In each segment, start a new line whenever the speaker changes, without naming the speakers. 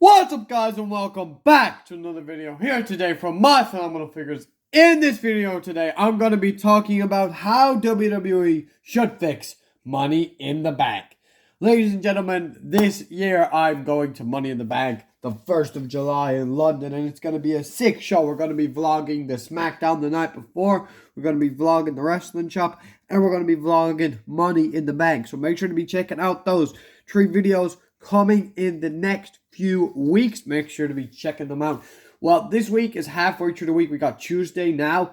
What's up, guys, and welcome back to another video here today from my Phenomenal Figures. In this video today, I'm going to be talking about how WWE should fix Money in the Bank. Ladies and gentlemen, this year I'm going to Money in the Bank the 1st of July in London, and it's going to be a sick show. We're going to be vlogging the SmackDown the night before, we're going to be vlogging the Wrestling Shop, and we're going to be vlogging Money in the Bank. So make sure to be checking out those 3 videos coming in the next few weeks. Make sure to be checking them out. Well, this week is halfway through the week. We got Tuesday now.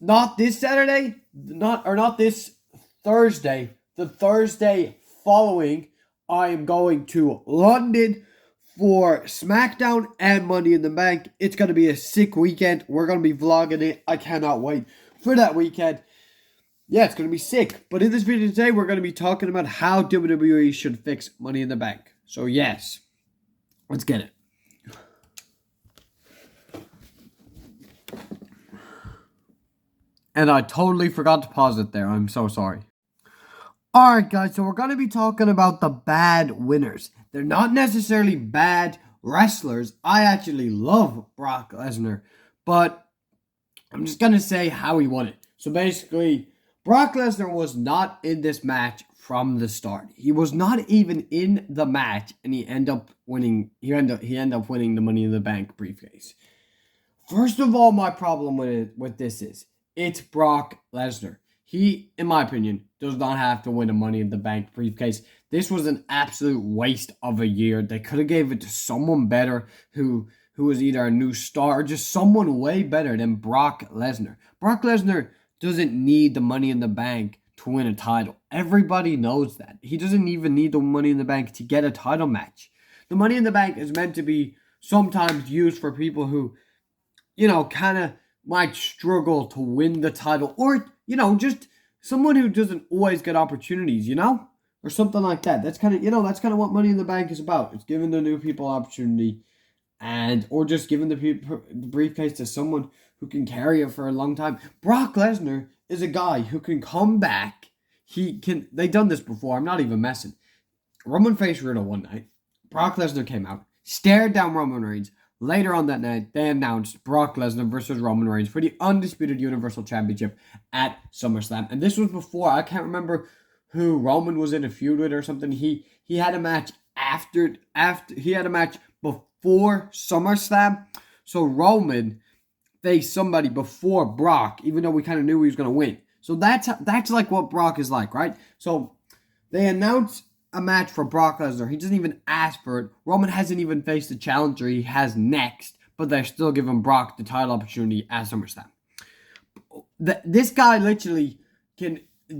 Not this Saturday, not this Thursday. The Thursday following, I am going to London for SmackDown and Money in the Bank. It's going to be a sick weekend. We're going to be vlogging it. I cannot wait for that weekend. Yeah, it's going to be sick. But in this video today, we're going to be talking about how WWE should fix Money in the Bank. So yes, let's get it. And I totally forgot to pause it there. I'm so sorry. Alright guys, so we're going to be talking about the bad winners. They're not necessarily bad wrestlers. I actually love Brock Lesnar. But I'm just going to say how he won it. So basically, Brock Lesnar was not in this match from the start. He was not even in the match, and he ended up winning. He ended up winning the Money in the Bank briefcase. First of all, my problem with this is it's Brock Lesnar. He, in my opinion, does not have to win a Money in the Bank briefcase. This was an absolute waste of a year. They could have gave it to someone better who was either a new star or just someone way better than Brock Lesnar. Brock Lesnar doesn't need the Money in the Bank to win a title. Everybody knows that. He doesn't even need the Money in the Bank to get a title match. The Money in the Bank is meant to be sometimes used for people who, kind of might struggle to win the title. Or, just someone who doesn't always get opportunities, or something like that. That's kind of what Money in the Bank is about. It's giving the new people opportunity, or just giving the briefcase to someone who can carry it for a long time. Brock Lesnar is a guy who can come back. They've done this before. I'm not even messing. Roman faced Riddle one night. Brock Lesnar came out, stared down Roman Reigns. Later on that night, they announced Brock Lesnar versus Roman Reigns for the Undisputed Universal Championship at SummerSlam. And this was before, I can't remember who Roman was in a feud with or something. He had a match he had a match before SummerSlam. So Roman faced somebody before Brock, even though we kind of knew he was going to win. So that's like what Brock is like, right? So they announced a match for Brock Lesnar. He doesn't even ask for it. Roman hasn't even faced the challenger he has next, but they're still giving Brock the title opportunity at SummerSlam. This guy literally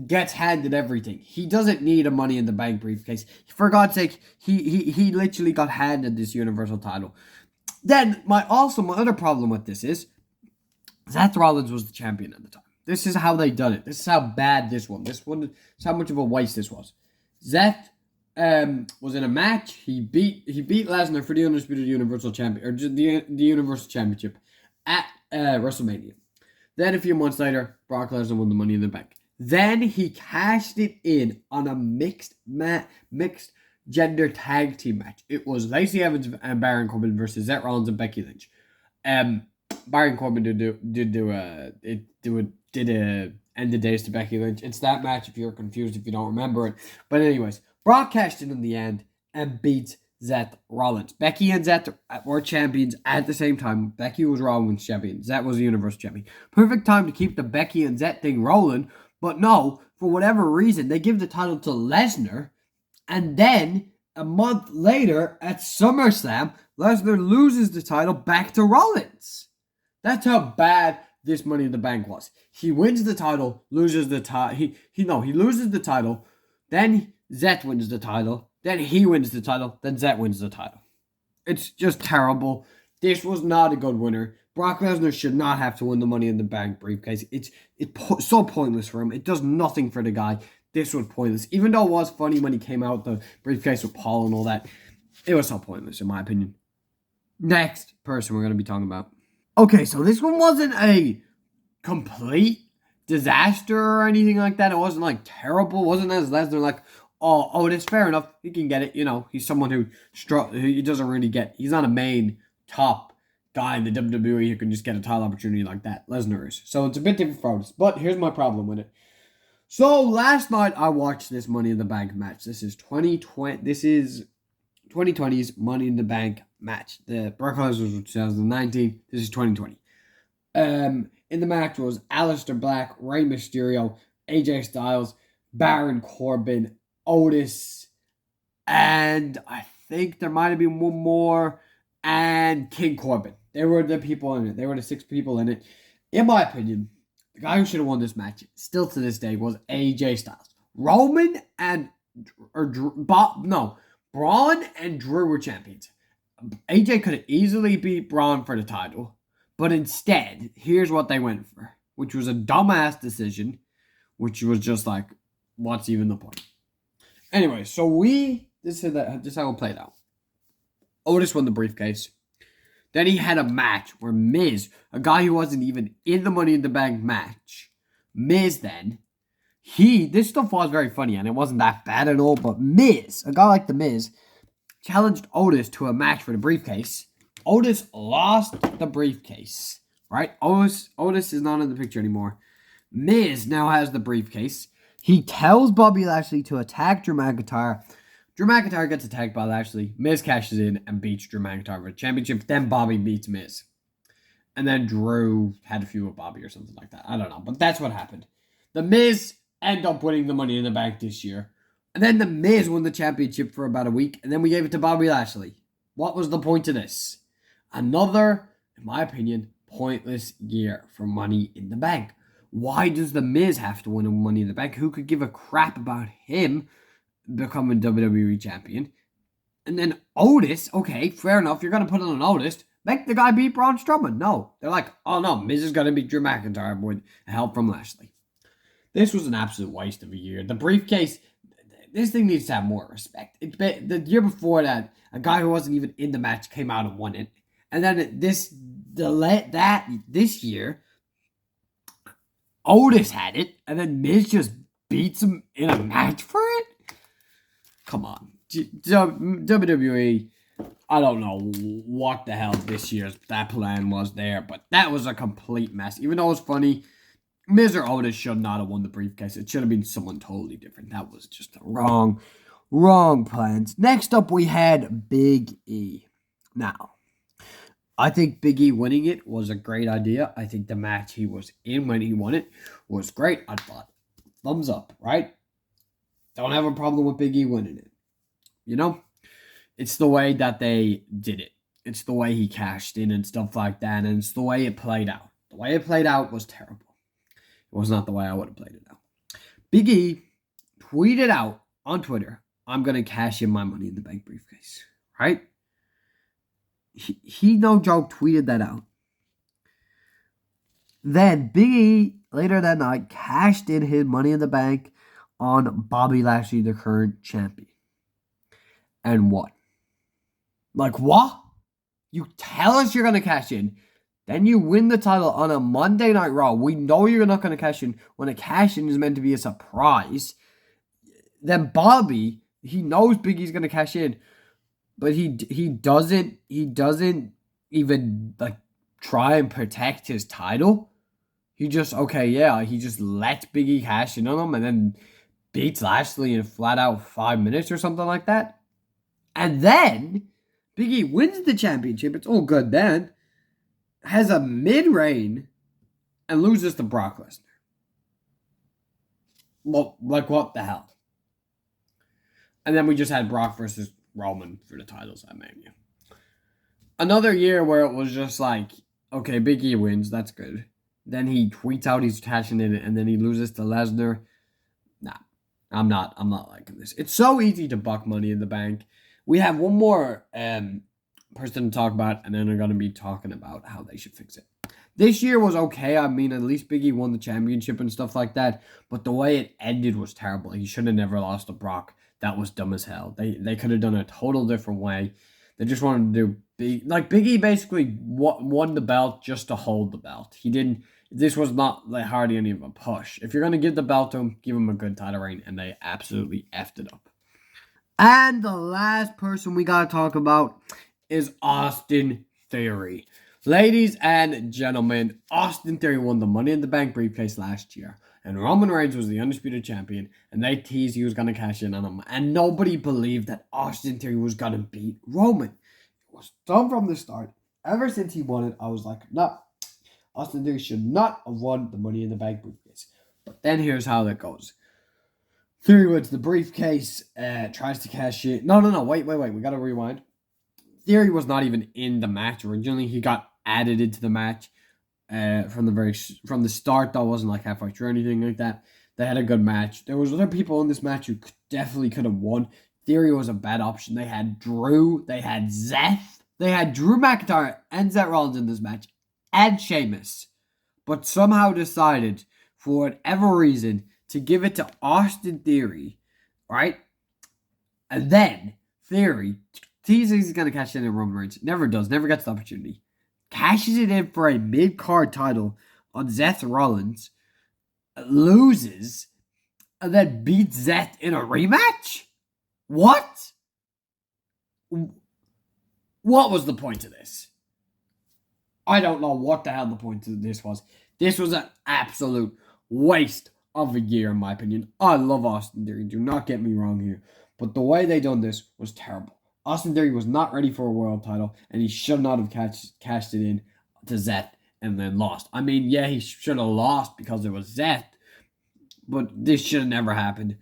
gets handed everything. He doesn't need a Money in the Bank briefcase. For God's sake, he literally got handed this Universal title. Then my other problem with this is Seth Rollins was the champion at the time. This is how they done it. This is how bad this one. This one is how much of a waste this was. Seth was in a match. He beat Lesnar for the Undisputed Universal Champion, or the Universal Championship at WrestleMania. Then a few months later, Brock Lesnar won the Money in the Bank. Then he cashed it in on a mixed gender tag team match. It was Lacey Evans and Baron Corbin versus Seth Rollins and Becky Lynch. Baron Corbin did end the days to Becky Lynch. It's that match if you're confused, if you don't remember it. But anyways, Brock cashed in the end and beat Seth Rollins. Becky and Seth were champions at the same time. Becky was Rollins champion. Seth was the Universal champion. Perfect time to keep the Becky and Seth thing rolling. But no, for whatever reason, they give the title to Lesnar. And then, a month later, at SummerSlam, Lesnar loses the title back to Rollins. That's how bad this Money in the Bank was. He wins the title, loses the title. He loses the title. Then Seth wins the title. Then he wins the title. Then Seth wins the title. It's just terrible. This was not a good winner. Brock Lesnar should not have to win the Money in the Bank briefcase. It's so pointless for him. It does nothing for the guy. This was pointless. Even though it was funny when he came out the briefcase with Paul and all that, it was so pointless in my opinion. Next person we're going to be talking about. Okay, so this one wasn't a complete disaster or anything like that. It wasn't like terrible. It wasn't as Lesnar like, Oh, Otis, fair enough. He can get it. You know, he's someone who he doesn't really get. He's not a main top guy in the WWE who can just get a title opportunity like that. Lesnar is. So it's a bit different for Otis. But here's my problem with it. So last night I watched this Money in the Bank match. This is 2020. This is 2020's Money in the Bank match. The Brock Lesnar was 2019. This is 2020. In the match was Aleister Black, Rey Mysterio, AJ Styles, Baron Corbin, Otis, and I think there might have been one more, and King Corbin. They were the people in it. They were the 6 people in it. In my opinion, the guy who should have won this match, still to this day, was AJ Styles. Braun and Drew were champions. AJ could have easily beat Braun for the title, but instead, here's what they went for, which was a dumbass decision, which was just like, what's even the point? Anyway, so this is how it played out. Otis won the briefcase. Then he had a match where Miz, a guy who wasn't even in the Money in the Bank match, Miz then, this stuff was very funny and it wasn't that bad at all, but Miz, a guy like the Miz, challenged Otis to a match for the briefcase. Otis lost the briefcase, right? Otis is not in the picture anymore. Miz now has the briefcase. He tells Bobby Lashley to attack Drew McIntyre. Drew McIntyre gets attacked by Lashley. Miz cashes in and beats Drew McIntyre for the championship. Then Bobby beats Miz. And then Drew had a feud with Bobby or something like that. I don't know. But that's what happened. The Miz ended up winning the Money in the Bank this year. And then the Miz won the championship for about a week. And then we gave it to Bobby Lashley. What was the point of this? Another, in my opinion, pointless year for Money in the Bank. Why does the Miz have to win a Money in the Bank? Who could give a crap about him becoming WWE champion? And then Otis, okay, fair enough. You're going to put on an Otis. Make the guy beat Braun Strowman. No. They're like, oh no, Miz is going to beat Drew McIntyre with help from Lashley. This was an absolute waste of a year. The briefcase, this thing needs to have more respect. The year before that, a guy who wasn't even in the match came out and won it. And then this year, Otis had it, and then Miz just beats him in a match for it? Come on. WWE, I don't know what the hell this year's that plan was there, but that was a complete mess. Even though it was funny, Miz or Otis should not have won the briefcase. It should have been someone totally different. That was just the wrong plans. Next up, we had Big E. Now, I think Big E winning it was a great idea. I think the match he was in when he won it was great. I thought, thumbs up, right? Don't have a problem with Big E winning it. You know? It's the way that they did it. It's the way he cashed in and stuff like that, and it's the way it played out. The way it played out was terrible. It was not the way I would have played it out. Big E tweeted out on Twitter, I'm going to cash in my Money in the Bank briefcase, right? He no joke, tweeted that out. Then Big E, later that night, cashed in his Money in the Bank on Bobby Lashley, the current champion. And what? Like, what? You tell us you're going to cash in, then you win the title on a Monday Night Raw. We know you're not going to cash in when a cash in is meant to be a surprise. Then Bobby, he knows Big E's going to cash in, but he doesn't even like try and protect his title. He just he just lets Big E cash in on him and then beats Lashley in flat out 5 minutes or something like that. And then Big E wins the championship. It's all good then. Has a mid-reign and loses to Brock Lesnar. Well, like what the hell? And then we just had Brock versus Roman for the titles at Mania. Another year where it was just like, okay, Big E wins, that's good. Then he tweets out he's cashing in it, and then he loses to Lesnar. Nah, I'm not liking this. It's so easy to buck Money in the Bank. We have one more person to talk about, and then we're going to be talking about how they should fix it. This year was okay. I mean, at least Big E won the championship and stuff like that, but the way it ended was terrible. He should have never lost to Brock. That was dumb as hell. They could have done it a total different way. They just wanted to do Big E basically won the belt just to hold the belt. He didn't. This was not hardly any of a push. If you're gonna give the belt to him, give him a good title reign, and they absolutely effed it up. And the last person we gotta talk about is Austin Theory. Ladies and gentlemen, Austin Theory won the Money in the Bank briefcase last year. And Roman Reigns was the undisputed champion. And they teased he was going to cash in on him. And nobody believed that Austin Theory was going to beat Roman. It was done from the start. Ever since he won it, I was like, no, Austin Theory should not have won the Money in the Bank briefcase. But then here's how that goes. Theory wins the briefcase, tries to cash it. No, wait. We got to rewind. Theory was not even in the match originally. He got added into the match from the start. That wasn't like halfway through or anything like that. They had a good match. There was other people in this match who definitely could have won. Theory was a bad option. They had Drew. They had Seth. They had Drew McIntyre and Seth Rollins in this match. And Sheamus. But somehow decided, for whatever reason, to give it to Austin Theory, right? And then Theory teases he's going to cash in Roman Reigns. Never does. Never gets the opportunity. Cashes it in for a mid-card title on Seth Rollins. Loses. And then beats Seth in a rematch? What? What was the point of this? I don't know what the hell the point of this was. This was an absolute waste of a year, in my opinion. I love Austin Theory. Do not get me wrong here. But the way they done this was terrible. Austin Theory was not ready for a world title, and he should not have cashed it in to Seth and then lost. I mean, yeah, he should have lost because it was Seth, but this should have never happened.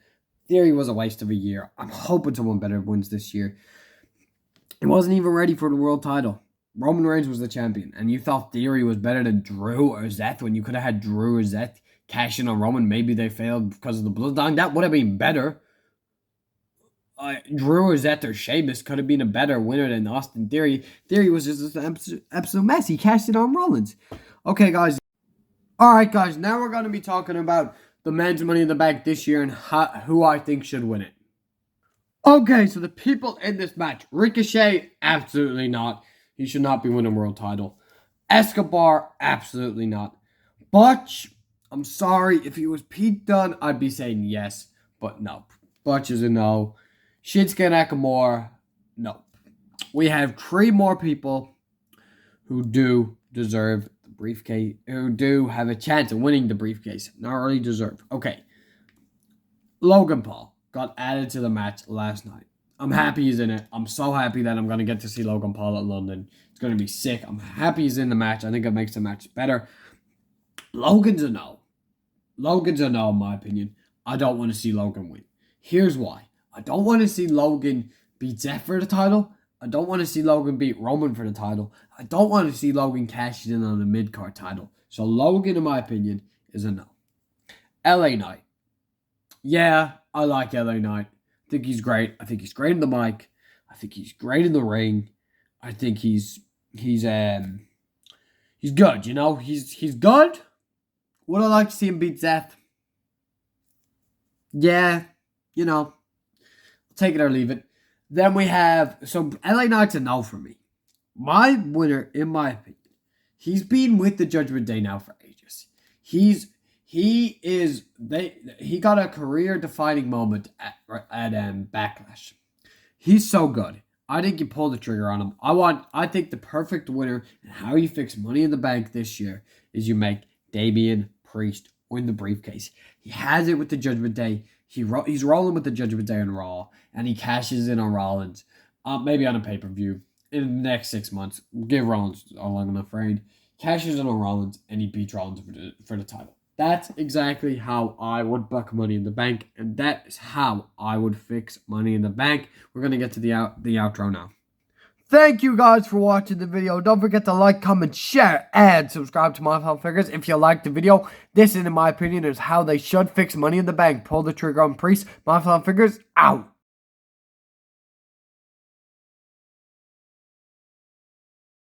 Theory was a waste of a year. I'm hoping someone better wins this year. He wasn't even ready for the world title. Roman Reigns was the champion, and you thought Theory was better than Drew or Seth when you could have had Drew or Seth cash in on Roman. Maybe they failed because of the bloodline. That would have been better. Drew or Seth or Sheamus could have been a better winner than Austin Theory. Theory was just an absolute mess. He cashed it on Rollins. Okay, guys. All right, guys. Now we're going to be talking about the men's Money in the Bank this year and who I think should win it. Okay, so the people in this match. Ricochet, absolutely not. He should not be winning world title. Escobar, absolutely not. Butch, I'm sorry. If he was Pete Dunne, I'd be saying yes. But no. Butch is a no. Shinsuke Nakamura, no. We have 3 more people who do deserve the briefcase, who do have a chance of winning the briefcase. Not really deserve. Okay. Logan Paul got added to the match last night. I'm happy he's in it. I'm so happy that I'm going to get to see Logan Paul at London. It's going to be sick. I'm happy he's in the match. I think it makes the match better. Logan's a no. Logan's a no, in my opinion. I don't want to see Logan win. Here's why. I don't want to see Logan beat Seth for the title. I don't want to see Logan beat Roman for the title. I don't want to see Logan cash in on the mid-card title. So Logan, in my opinion, is a no. LA Knight. Yeah, I like LA Knight. I think he's great. I think he's great in the mic. I think he's great in the ring. I think he's good, you know? He's good. Would I like to see him beat Seth? Yeah, you know. Take it or leave it. Then we have, so LA Knight's a no for me. My winner, in my opinion, he's been with the Judgment Day now for ages. He got a career-defining moment at Backlash. He's so good. I think you pull the trigger on him. I think the perfect winner and how you fix Money in the Bank this year is you make Damian Priest win the briefcase. He has it with the Judgment Day. He's rolling with the Judgment Day on Raw, and he cashes in on Rollins, maybe on a pay-per-view in the next 6 months. Give Rollins a long enough reign. Cashes in on Rollins, and he beats Rollins for the title. That's exactly how I would book Money in the Bank, and that is how I would fix Money in the Bank. We're going to get to the outro now. Thank you guys for watching the video. Don't forget to like, comment, share, and subscribe to My Flop Figures if you liked the video. This, in my opinion, is how they should fix Money in the Bank. Pull the trigger on Priest. My Flop Figures, out.